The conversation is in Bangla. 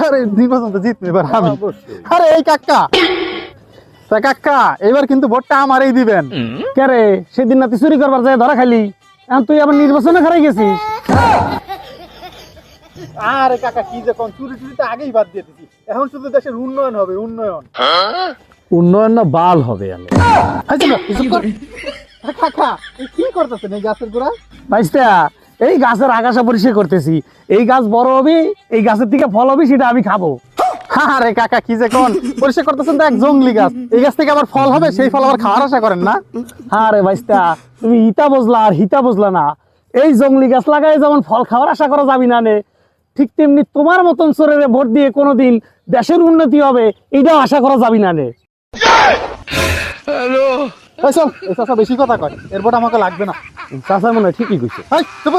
আরে নির্বাচন তো জিতবে এবার আমি। আরে এই কাকা, তা কাকা এবার কিন্তু ভোটটা আমারই দিবেন। কে রে, সেদিন না তুই চুরি করবার যায় ধরা খালি, এখন তুই আবার নির্বাচনে হারাই গেছিস। আরে কাকা কি যে কোন, চুরি চুরি তো আগেই বাদ দিয়ে দিছি, এখন শুধু দেশের উন্নয়ন হবে, উন্নয়ন। উন্নয়ন না বাল হবে আমি। এই চলো, এসব কর। আরে কাকা এই কি করতেছেন এই গাছের গোড়া? ভাইস্তা, এই গাছের আগাছা পরিষ্কার করতেছি। এই গাছ বড় হবে, এই গাছের থেকে ফল হবে, সেটা আমি খাবো। আরে কাকা কি যে কোন, পরিষ্কার করতেছেন তো এক জঙ্গলি গাছ, এই গাছ থেকে আবার ফল হবে, সেই ফল আবার খাওয়ার আশা করেন না? আরে ভাইস্তা, তুমি ইটা বুঝলা আর হিতা বুঝলা না। এই জঙ্গলি গাছ লাগাই যেমন ফল খাওয়ার আশা করা যাবি না নে, ঠিক তেমনি তোমার মতন চোরের ভোট দিয়ে কোনোদিন দেশের উন্নতি হবে এটাও আশা করা যাবি না নে। এই চল, এই চাচা বেশি কথা কয়, এর ভোট আমাকে লাগবে না। চাচা মনে হয় ঠিকই কইছে। এই চুপ।